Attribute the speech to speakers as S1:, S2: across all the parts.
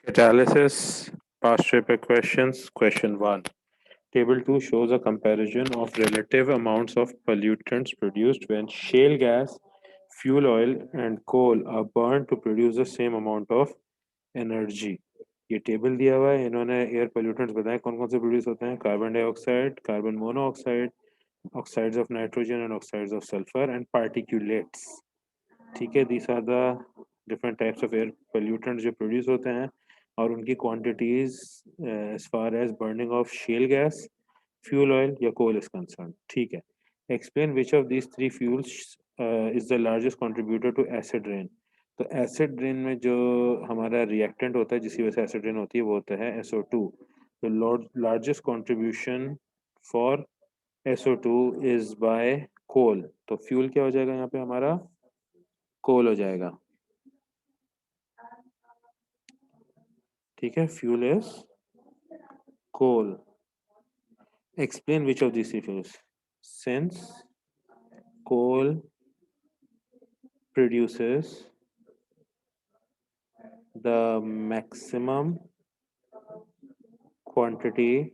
S1: Catalysis, past paper questions. Question 1. Table 2 shows a comparison of relative amounts of pollutants produced when shale gas, fuel oil, and coal are burned to produce the same amount of energy. ये table दिया हुआ है, इन्होंने air pollutants बताए कौन कौन से produce होते हैं. Carbon dioxide, carbon monoxide, oxides of nitrogen and oxides of sulphur and particulates. ठीक है, these are the different types of air pollutants जो प्रोड्यूस होते हैं और उनकी quantities as far as burning of shale gas, fuel oil या coal is concern. ठीक है. Explain which of these three fuels is the largest contributor to acid rain. तो acid rain में जो हमारा रिएक्टेंट होता है जिसकी वजह से एसिड रेन होती है वो होता है SO2. तो largest contribution for SO2 is by coal. तो फ्यूल क्या हो जाएगा यहाँ पे हमारा? कोल हो जाएगा. ठीक है, fuel is coal. Explain which of these three fuels. Since coal produces the maximum quantity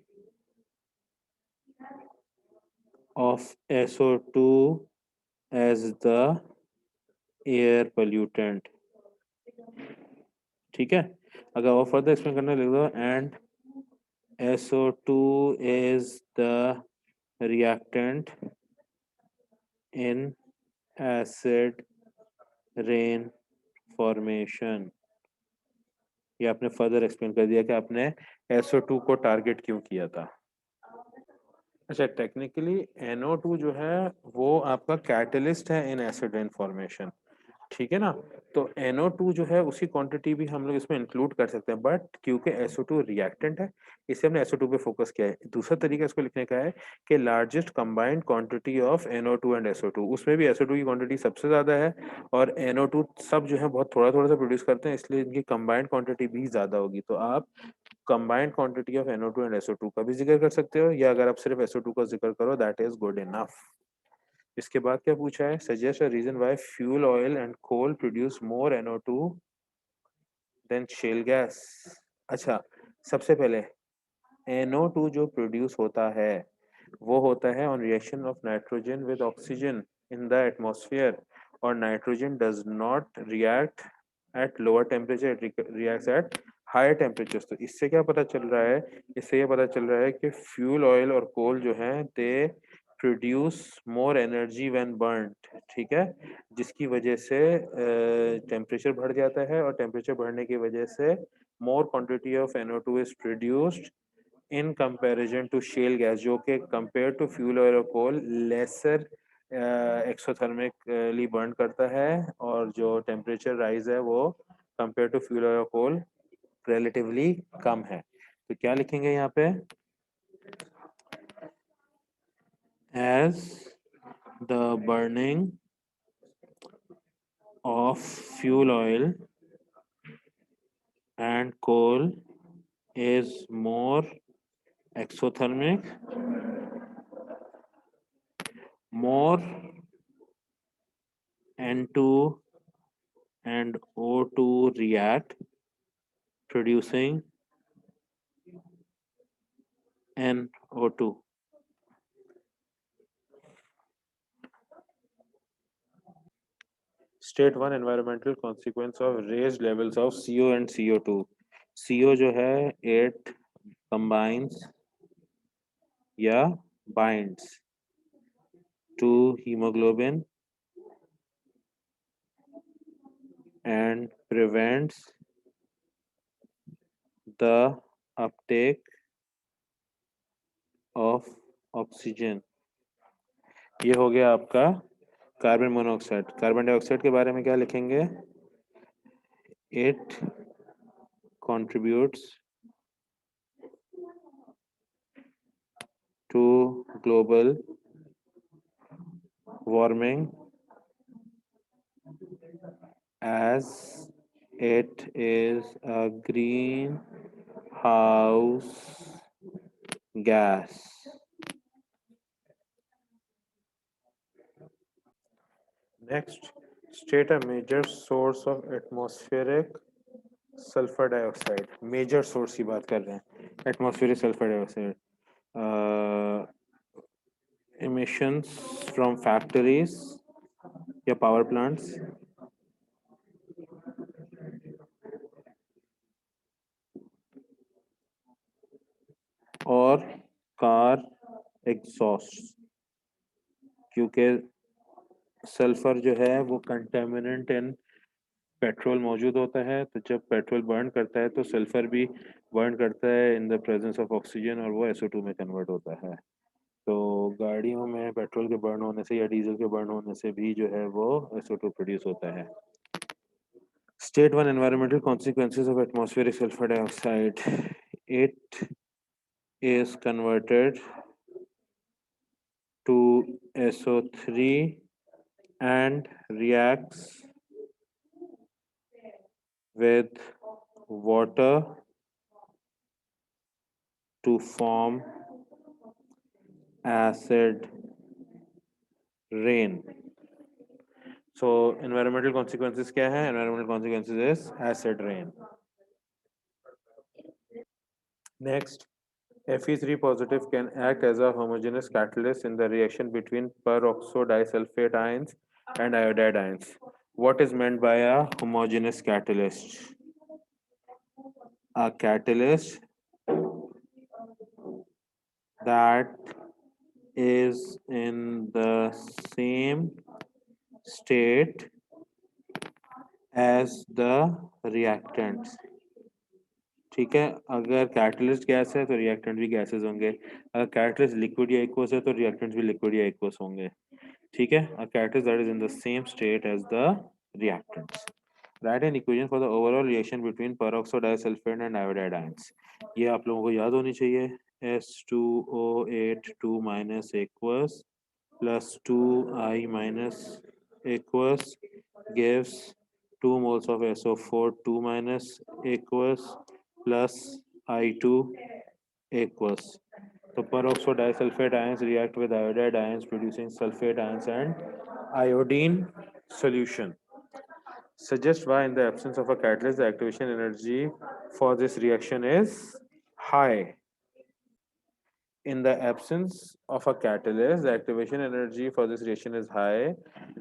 S1: of SO2 as the air pollutant. ठीक है, अगर और फर्दर एक्सप्लेन करना लिख दो. And SO2 is the reactant in acid rain formation. ये आपने further explain कर दिया कि आपने SO2 को टारगेट क्यों किया था. अच्छा, टेक्निकली NO2 जो है वो आपका कैटलिस्ट है इन एसिड रेन फॉर्मेशन. ठीक है ना. तो NO2 जो है उसकी क्वांटिटी भी हम लोग इसमें इंक्लूड कर सकते हैं, बट क्योंकि SO2 रिएक्टेंट है इसलिए हमने SO2 पे फोकस किया है. दूसरा तरीका इसको लिखने का है कि largest combined quantity of NO2 and SO2. उसमें भी SO2 की क्वांटिटी सबसे ज्यादा है और NO2 सब जो है बहुत थोड़ा थोड़ा सा प्रोड्यूस करते हैं, इसलिए इनकी कंबाइंड क्वांटिटी भी ज्यादा होगी. तो आप combined quantity of NO2 and SO2 का भी जिक्र कर सकते हो, या अगर आप सिर्फ SO2 का जिक्र करो दैट इज गुड इनफ. इसके बाद क्या पूछा है? Suggest a reason why fuel oil and coal produce more NO2 than shale gas. अच्छा, सबसे पहले NO2 जो प्रोड्यूस होता है वो होता है on reaction of nitrogen with oxygen in the atmosphere. और nitrogen does not react at lower temperature, it reacts at higher temperature. तो इससे क्या पता चल रहा है? इससे ये पता चल रहा है कि फ्यूल ऑयल और कोल जो है they produce more energy when burned. ठीक है, जिसकी वजह से टेम्परेचर बढ़ जाता है और टेम्परेचर बढ़ने की वजह से more quantity of NO2 is produced in comparison to shale gas, जो कि compared to fuel oil और coal lesser exothermically burn करता है, और जो temperature rise है वो compared to fuel oil और coal relatively कम है. तो क्या लिखेंगे यहाँ पे? As the burning of fuel oil and coal is more exothermic, more N2 and O2 react, producing NO2. State one environmental consequence of raised levels of CO and CO2. CO जो है it combines या binds to hemoglobin and prevents the uptake of oxygen. ये हो गया आपका carbon monoxide. Carbon dioxide के बारे में क्या लिखेंगे? It contributes to global warming as it is a greenhouse gas. Next, state a major source of atmospheric sulphur dioxide major source की बात कर रहे हैं, atmospheric sulphur dioxide emissions from factories या power plants और कार एग्जॉस्ट, क्योंकि sulphur जो है वो कंटेमिनेंट इन पेट्रोल मौजूद होता है, तो जब पेट्रोल बर्न करता है तो सल्फर भी बर्न करता है in the presence of oxygen और वो SO2 में कन्वर्ट होता है। तो गाड़ियों में पेट्रोल के बर्न होने से या डीजल के बर्न होने से भी जो है वो SO2 प्रोड्यूस होता है। State 1 environmental consequences of atmospheric sulfur dioxide. It is converted to SO3 and reacts with water to form acid rain. So environmental consequences क्या है? Environmental consequences is acid rain. Next, Fe3 positive can act as a homogeneous catalyst in the reaction between peroxodisulfate ions and iodide ions. What is meant by a homogeneous catalyst? A catalyst that is in the same state as the reactants. ठीक है, अगर catalyst gas है तो reactant भी gases होंगे, अगर catalyst liquid या aqueous है तो रिएक्टेंट्स भी लिक्विड या एक्वस होंगे। ठीक है, a catalyst that is in the same state as the reactants. Write an equation for the overall reaction between peroxide disulfide and iodide ions. ये आप लोगों को याद होनी चाहिए। S2O8 2 minus aqueous plus 2I minus aqueous gives 2 moles of SO4 2 minus aqueous plus I2 aqueous. So peroxodisulfate ions react with iodide ions producing sulfate ions and iodine solution. Suggest why in the absence of a catalyst the activation energy for this reaction is high. In the absence of a catalyst, the activation energy for this reaction is high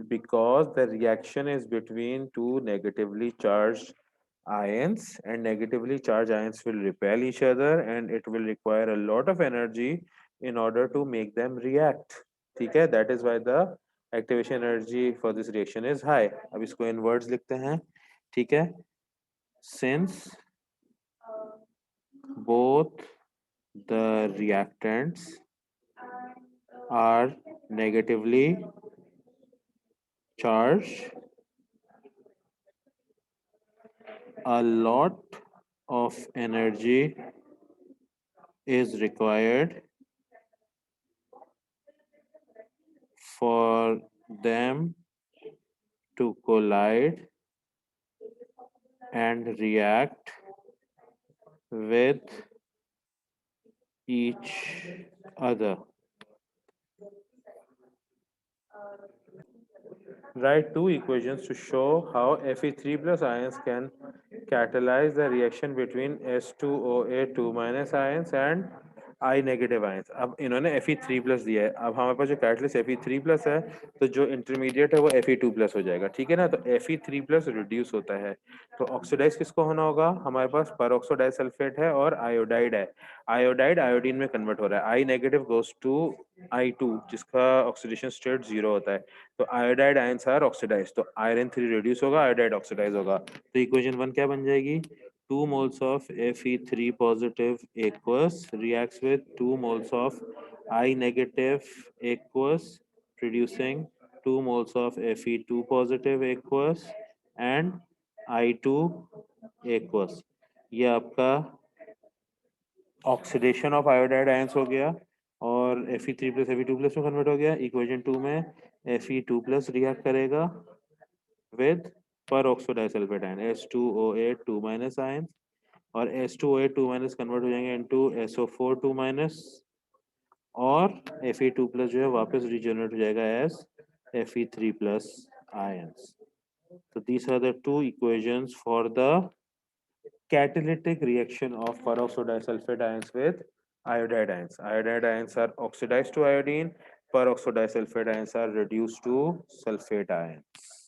S1: because the reaction is between two negatively charged ions, and negatively charged ions will repel each other and it will require a lot of energy in order to make them react. ठीक है, that is why the activation energy for this reaction is high. अब इसको in words लिखते हैं। ठीक है, since both the reactants are negatively charged, a lot of energy is required for them to collide and react with each other. Write two equations to show how Fe3 plus ions can catalyze the reaction between S2O8 2 minus ions and I negative ions. अब इन्होंने Fe3 plus दिया है, अब हमारे पास जो catalyst Fe3 plus है तो जो इंटरमीडिएट है वो Fe2 प्लस हो जाएगा। ठीक है ना, तो Fe3 प्लस रिड्यूस होता है, तो ऑक्सीडाइज किसको होना होगा? हमारे पास पेरोक्सोडाइसल्फेट है और आयोडाइड है, आयोडाइड आयोडीन में कन्वर्ट हो रहा है, I negative goes to I2 जिसका ऑक्सीडेशन स्टेट 0 होता है, तो आयोडाइड आयंस आर ऑक्सीडाइज, तो आयरन 3 रिड्यूस होगा, आयोडाइड ऑक्सीडाइज होगा, तो इक्वेशन 1 क्या बन जाएगी? 2 moles of Fe3 positive aqueous reacts with 2 moles of I negative aqueous producing 2 moles of Fe2 positive aqueous and I2 aqueous। ये आपका ऑक्सीडेशन ऑफ आयोडाइड आयंस हो गया और Fe3 प्लस Fe2 प्लस में कन्वर्ट हो गया। इक्वेशन 2 में Fe2 plus react करेगा with peroxodisulfate ion S2O8 2 minus ions और S2O8 2 minus कन्वर्ट हो जाएंगे into SO4 2 minus और Fe2 प्लस जो है वापस रिजनरेट हो जाएगा as Fe3 plus ions. So these are the two equations for the catalytic reaction of peroxodisulfide ions with iodide ions. Iodide ions are oxidized to iodine, peroxodisulfide ions are reduced to sulfate ions.